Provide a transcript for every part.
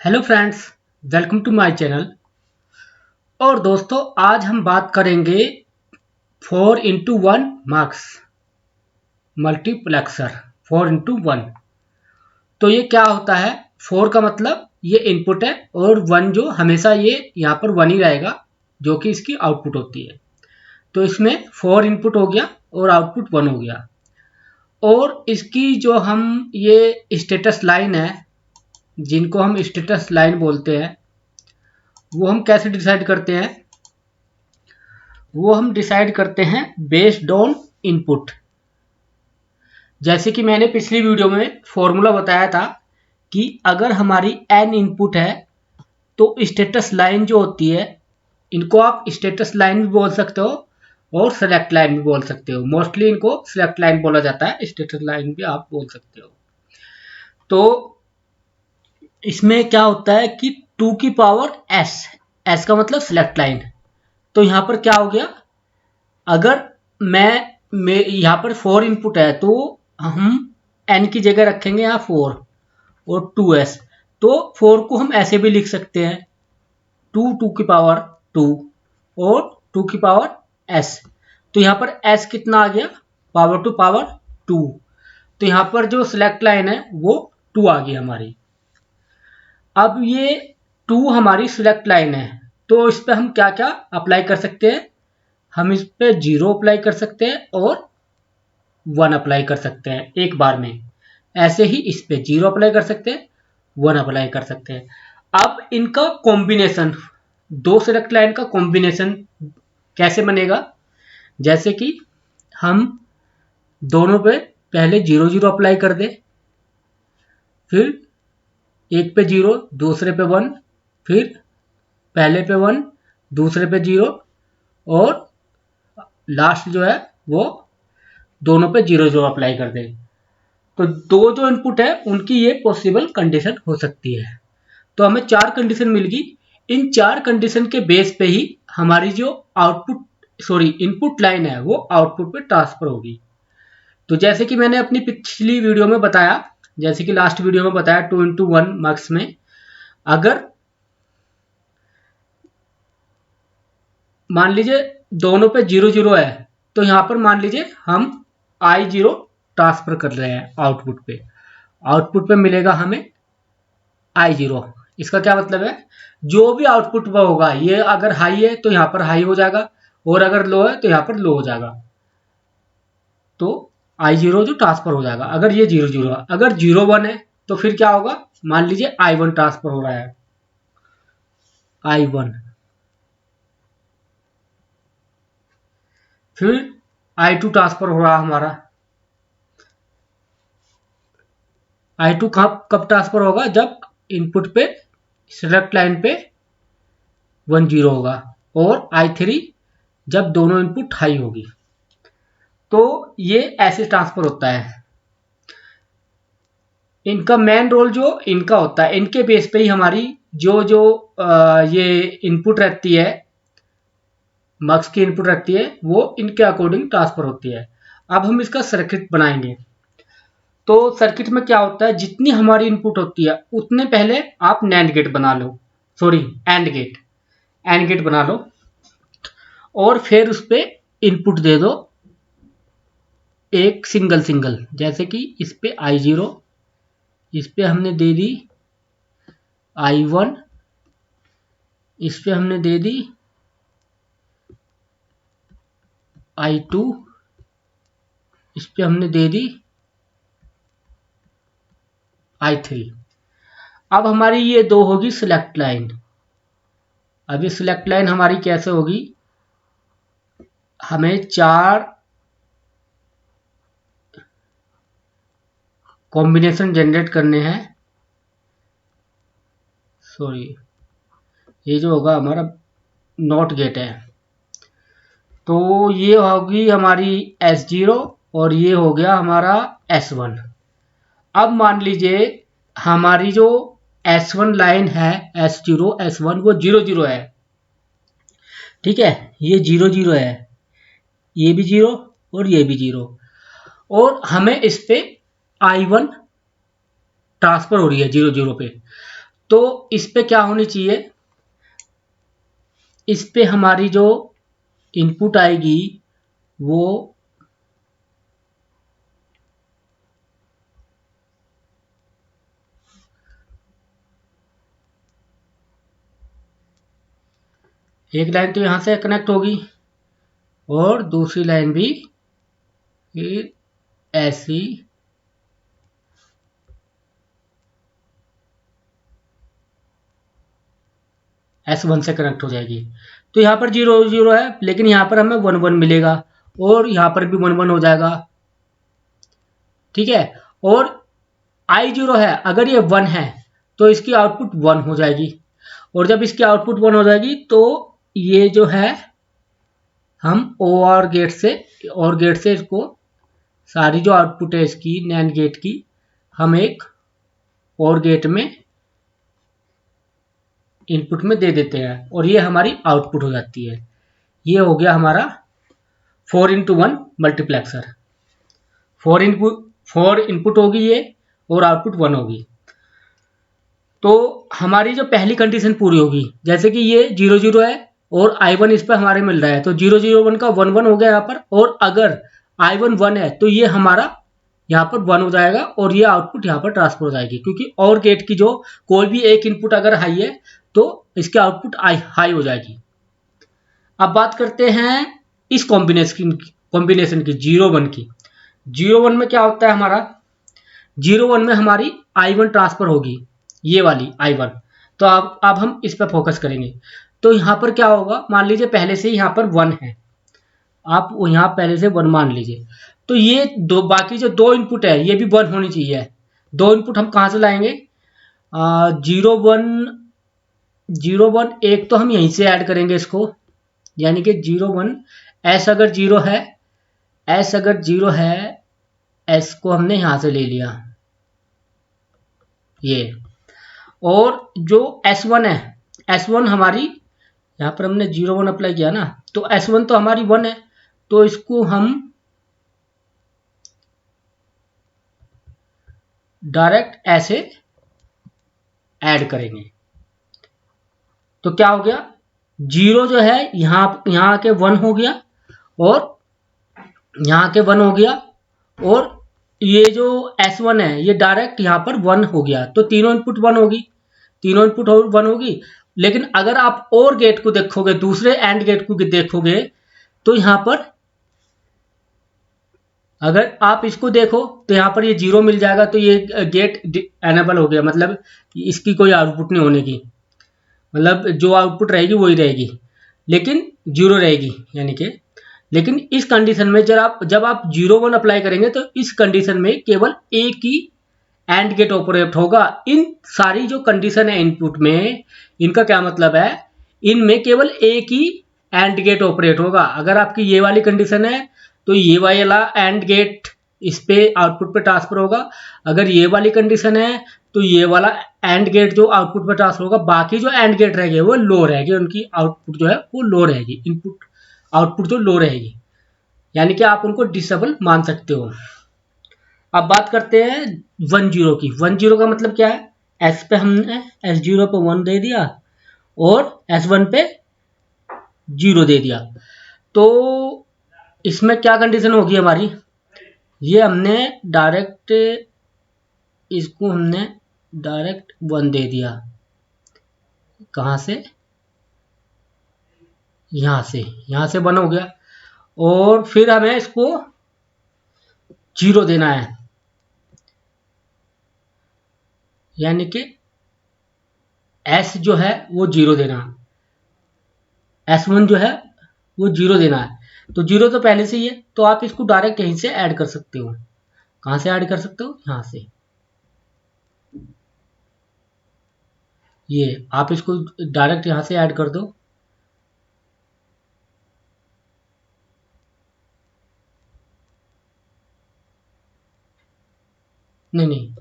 Hello friends, welcome to my channel. और दोस्तों, आज हम बात करेंगे 4x1 मार्क्स मल्टीप्लेक्सर 4x1। तो ये क्या होता है? 4 का मतलब ये इनपुट है और 1 जो हमेशा ये यहाँ पर 1 ही रहेगा, जो कि इसकी आउटपुट होती है। तो इसमें 4 इनपुट हो गया और आउटपुट 1 हो गया। और इसकी जो हम ये स्टेटस लाइन है, जिनको हम स्टेटस लाइन बोलते हैं, वो हम कैसे डिसाइड करते हैं? वो हम डिसाइड करते हैं बेस्ड ऑन इनपुट। जैसे कि मैंने पिछली वीडियो में फॉर्मूला बताया था कि अगर हमारी n इनपुट है तो स्टेटस लाइन जो होती है, इनको आप स्टेटस लाइन भी बोल सकते हो और सेलेक्ट लाइन भी बोल सकते हो। मोस्टली इनको सेलेक्ट लाइन बोला जाता है, स्टेटस लाइन भी आप बोल सकते हो। तो इसमें क्या होता है कि 2 की पावर s, s का मतलब सेलेक्ट लाइन। तो यहाँ पर क्या हो गया? अगर मैं यहाँ पर 4 इनपुट है तो हम n की जगह रखेंगे यहाँ 4 और 2s। तो 4 को हम ऐसे भी लिख सकते हैं 2 की पावर 2 और 2 की पावर s। तो यहाँ पर s कितना आ गया? Power to power 2। तो यहाँ पर जो सिलेक्ट लाइन है वो 2 आ गई हमारी। अब ये 2 हमारी सिलेक्ट लाइन है, तो इस पर हम क्या क्या अप्लाई कर सकते हैं? हम इस पे 0 अप्लाई कर सकते हैं और 1 अप्लाई कर सकते हैं एक बार में। ऐसे ही इस पे 0 अप्लाई कर सकते हैं, 1 अप्लाई कर सकते हैं। अब इनका कॉम्बिनेशन, दो सेलेक्ट लाइन का कॉम्बिनेशन कैसे बनेगा? जैसे कि हम दोनों पे पहले 0 0 अप्लाई कर दे, फिर एक पे 0, दूसरे पे 1, फिर पहले पे 1, दूसरे पे 0 और लास्ट जो है वो दोनों पे 0 0 अप्लाई कर दे। तो दो जो इनपुट है उनकी ये पॉसिबल कंडीशन हो सकती है। तो हमें 4 कंडीशन मिल गई। इन 4 कंडीशन के बेस पे ही हमारी जो इनपुट लाइन है वो आउटपुट पे ट्रांसफर होगी। तो जैसे कि मैंने अपनी पिछली वीडियो में बताया, जैसे कि लास्ट वीडियो में बताया 2x1 मार्क्स में, अगर मान लीजिए दोनों पे 0 0 है तो यहां पर मान लीजिए हम I0 ट्रांसफर कर रहे हैं आउटपुट पे। आउटपुट पे मिलेगा हमें I0। इसका क्या मतलब है? जो भी आउटपुट पर होगा, ये अगर हाई है तो यहां पर हाई हो जाएगा और अगर लो है तो यहां पर लो हो जाएगा। तो I0 जो ट्रांसफर हो जाएगा। अगर ये 0 0 है, अगर 0 1 है तो फिर क्या होगा? मान लीजिए I1 ट्रांसफर हो रहा है, I1, फिर I2 ट्रांसफर हो रहा है हमारा। I2 कब ट्रांसफर होगा? जब इनपुट पे सेलेक्ट लाइन पे 1 0 होगा और I3 जब दोनों इनपुट हाई होगी। तो ये ऐसे ट्रांसफर होता है। इनका मेन रोल जो इनका होता है, इनके बेस पे ही हमारी जो जो ये इनपुट रहती है, मार्क्स की इनपुट रहती है, वो इनके अकॉर्डिंग ट्रांसफर होती है। अब हम इसका सर्किट बनाएंगे। तो सर्किट में क्या होता है? जितनी हमारी इनपुट होती है उतने पहले आप नैंड गेट बना लो, एंड गेट बना लो और फिर उस पर इनपुट दे दो एक सिंगल सिंगल। जैसे कि इस पे I0, इस पे हमने दे दी I1, इस पे हमने दे दी I2, इस पे हमने दे दी I3। अब हमारी ये दो होगी सिलेक्ट लाइन। अब ये सिलेक्ट लाइन हमारी कैसे होगी? हमें 4 कॉम्बिनेशन जनरेट करने हैं। ये जो होगा हमारा नॉट गेट है। तो ये होगी हमारी S0 और ये हो गया हमारा S1। अब मान लीजिए हमारी जो S1 लाइन है, S0 S1 वो 0 0 है। ठीक है, ये 0 0 है, ये भी 0 और ये भी 0। और हमें इस पे I1 ट्रांसफर हो रही है 0 0 पे। तो इस पे क्या होनी चाहिए, इस पे हमारी जो इनपुट आएगी वो एक लाइन तो यहां से कनेक्ट होगी और दूसरी लाइन भी फिर ऐसी S1 से कनेक्ट हो जाएगी। तो यहाँ पर 0 0 है, लेकिन यहाँ पर हमें 1 1 मिलेगा और यहाँ पर भी 1 1 हो जाएगा, ठीक है। और I0 है, अगर ये 1 है तो इसकी आउटपुट 1 हो जाएगी, और जब इसकी आउटपुट 1 हो जाएगी तो ये जो है हम OR गेट से इसको सारी जो आउटपुट है इसकी NAND गेट की हम एक OR गेट में इनपुट में दे देते हैं और ये हमारी आउटपुट हो जाती है। ये हो गया हमारा 4x1 मल्टीप्लेक्सर। 4 इनपुट होगी ये और आउटपुट 1 होगी। तो हमारी जो पहली कंडीशन पूरी होगी, जैसे कि ये 0 0 है और I1 इस पर हमारे मिल रहा है, तो 0 0 1 का 1 1 हो गया यहाँ पर, और अगर I1 1 है तो ये हमारा यहाँ पर 1 हो जाएगा और ये आउटपुट यहाँ पर ट्रांसफर हो जाएगी, क्योंकि और गेट की जो कोई भी एक इनपुट अगर हाई है तो इसकी आउटपुट हाई हो जाएगी। अब बात करते हैं इस कॉम्बिनेशन की 0 1 की। 0 1 में क्या होता है हमारा, 0 1 में हमारी I1 ट्रांसफर होगी, ये वाली I1। तो अब हम इस पर फोकस करेंगे। तो यहाँ पर क्या होगा, मान लीजिए पहले से यहाँ पर 1 है, आप यहाँ पहले से 1 मान लीजिए, तो ये दो बाकी जो 2 इनपुट है ये भी 1 होनी चाहिए। 2 इनपुट हम कहाँ से लाएंगे, 0 1 एक तो हम यहीं से ऐड करेंगे इसको, यानी कि 0 1 S अगर 0 है, S अगर 0 है, S को हमने यहाँ से ले लिया ये, और जो S1 है, S1 हमारी यहाँ पर हमने 0 1 अप्लाई किया ना, तो S1 तो हमारी 1 है, तो इसको हम डायरेक्ट ऐसे ऐड करेंगे। तो क्या हो गया, 0 जो है यहाँ के 1 हो गया और यहाँ के 1 हो गया, और ये जो S1 है ये डायरेक्ट यहाँ पर 1 हो गया, तो तीनों इनपुट 1 होगी, तीनों इनपुट 1 होगी। लेकिन अगर आप और गेट को देखोगे, दूसरे एंड गेट को देखोगे, तो यहाँ पर अगर आप इसको देखो तो यहाँ पर ये 0 मिल जाएगा, तो ये गेट एनेबल हो गया, मतलब इसकी कोई आउटपुट नहीं होने की, मतलब जो आउटपुट रहेगी वही रहेगी, लेकिन 0 रहेगी यानी कि। लेकिन इस कंडीशन में जब आप 0 1 अप्लाई करेंगे तो इस कंडीशन में केवल एक ही एंड गेट ऑपरेट होगा। इन सारी जो कंडीशन है इनपुट में, इनका क्या मतलब है, इनमें केवल एक ही एंड गेट ऑपरेट होगा। अगर आपकी ये वाली कंडीशन है तो ये वाला एंड गेट इस पे आउटपुट पे ट्रांसफर होगा, अगर ये वाली कंडीशन है तो ये वाला एंड गेट जो आउटपुट पे ट्रांसफर होगा, बाकी जो एंड गेट रहेंगे वो लो रहेगी, उनकी आउटपुट जो है वो लो रहेगी, इनपुट आउटपुट जो लो रहेगी, यानी कि आप उनको डिसेबल मान सकते हो। अब बात करते हैं 1 0 की। 1 0 का मतलब क्या है, S पे हमने S0 पे 1 दे दिया और S1 पे 0 दे दिया, तो इसमें क्या कंडीशन होगी हमारी, ये हमने डायरेक्ट इसको हमने डायरेक्ट 1 दे दिया, कहाँ से, यहाँ से 1 हो गया, और फिर हमें इसको 0 देना है, यानी कि S जो है वो 0 देना, S1 जो है वो 0 देना है। तो 0 तो पहले से ही है, तो आप इसको डायरेक्ट यहीं से ऐड कर सकते हो। कहाँ से ऐड कर सकते हो, यहाँ से, ये आप इसको डायरेक्ट यहाँ से ऐड कर दो। नहीं,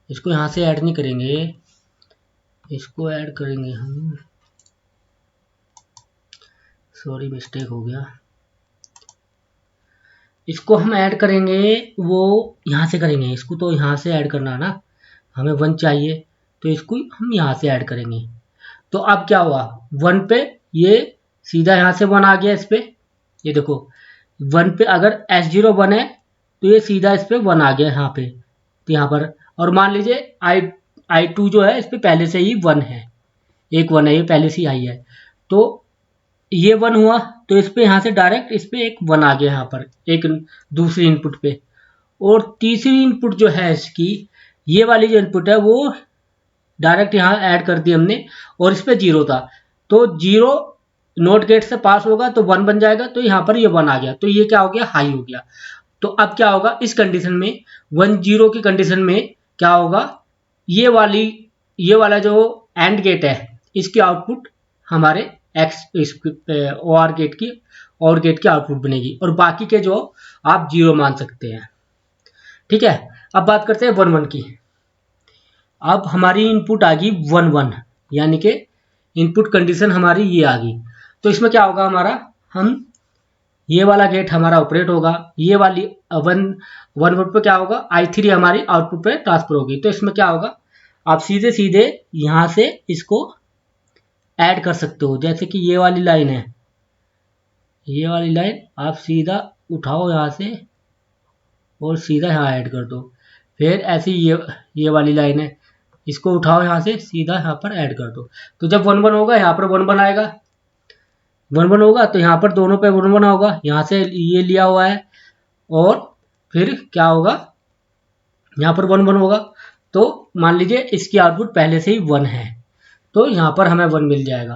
इसको यहाँ से ऐड नहीं करेंगे, इसको ऐड करेंगे हम, सॉरी मिस्टेक हो गया, इसको हम ऐड करेंगे वो यहाँ से करेंगे, इसको तो यहाँ से ऐड करना है ना, हमें 1 चाहिए, तो इसको हम यहाँ से ऐड करेंगे। तो अब क्या हुआ, 1 पे ये सीधा यहाँ से 1 आ गया इस पे, ये देखो 1 पे अगर S0 1 है तो ये सीधा इस पे 1 आ गया यहाँ पे, तो यहाँ पर। और मान लीजिए I2 जो है इस पे पहले से ही 1 है, एक 1 है, ये पहले से ही आई है, तो ये 1 हुआ, तो इस पे यहाँ से डायरेक्ट इस पे एक 1 आ गया यहाँ पर एक दूसरी इनपुट पे। और तीसरी इनपुट जो है इसकी, ये वाली जो इनपुट है वो डायरेक्ट यहाँ ऐड कर दी हमने, और इस पे 0 था, तो 0 नोट गेट से पास होगा तो 1 बन जाएगा, तो यहाँ पर ये 1 आ गया, तो ये क्या हो गया, हाई हो गया। तो अब क्या होगा इस कंडीशन में, 1 0 की कंडीशन में क्या होगा, ये वाला जो एंड गेट है इसकी आउटपुट हमारे OR गेट की आउटपुट बनेगी, और बाकी के जो आप 0 मान सकते हैं। ठीक है, अब बात करते हैं 1 1 की। अब हमारी इनपुट आ गई 1 1, यानी कि इनपुट कंडीशन हमारी ये आ गई। तो इसमें क्या होगा हमारा, हम ये वाला गेट हमारा ऑपरेट होगा, ये वाली 1 1 पे क्या होगा, I3 हमारी आउटपुट पे ट्रांसफर होगी। तो इसमें क्या होगा, आप सीधे सीधे यहाँ से इसको ऐड कर सकते हो, जैसे कि ये वाली लाइन है, ये वाली लाइन आप सीधा उठाओ यहाँ से और सीधा यहाँ ऐड कर दो। फिर ऐसी ये वाली लाइन है, इसको उठाओ यहाँ से सीधा यहाँ पर ऐड कर दो। तो जब 1 1 होगा यहाँ पर 1 1 आएगा, 1 1 होगा तो यहाँ पर दोनों पे 1 1 होगा, यहाँ से ये लिया हुआ है, और फिर क्या होगा, यहाँ पर 1 1 होगा। तो मान लीजिए इसकी आउटपुट पहले से ही 1 है, तो यहाँ पर हमें 1 मिल जाएगा।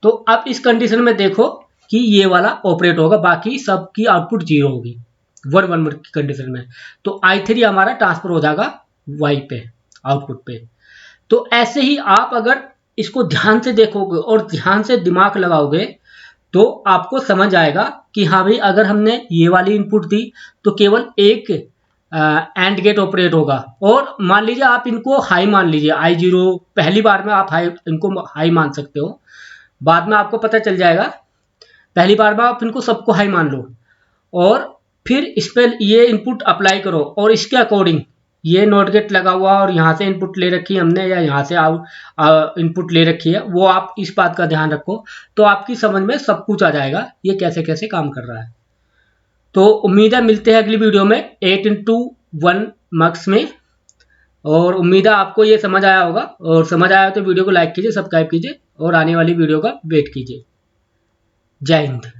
तो अब इस कंडीशन में देखो कि ये वाला ऑपरेट होगा, बाकी सबकी आउटपुट 0 होगी 1 1 की कंडीशन में। तो I3 हमारा ट्रांसफर हो जाएगा Y पे, आउटपुट पे। तो ऐसे ही आप अगर इसको ध्यान से देखोगे और ध्यान से दिमाग लगाओगे तो आपको समझ आएगा कि हाँ भाई, अगर हमने ये वाली इनपुट दी तो केवल एक एंड गेट ऑपरेट होगा। और मान लीजिए आप इनको हाई मान लीजिए, I0 पहली बार में आप इनको हाई मान सकते हो, बाद में आपको पता चल जाएगा। पहली बार में आप इनको सबको हाई मान लो, और फिर इस पर ये इनपुट अप्लाई करो, और इसके अकॉर्डिंग ये नॉट गेट लगा हुआ और यहाँ से इनपुट ले रखी है हमने, या यहाँ से इनपुट ले रखी है, वो आप इस बात का ध्यान रखो, तो आपकी समझ में सब कुछ आ जाएगा ये कैसे कैसे काम कर रहा है। तो उम्मीद है मिलते हैं अगली वीडियो में 8x1 मक्स में, और उम्मीद है आपको ये समझ आया होगा, और समझ आया तो वीडियो को लाइक कीजिए, सब्सक्राइब कीजिए, और आने वाली वीडियो का वेट कीजिए। जय हिंद।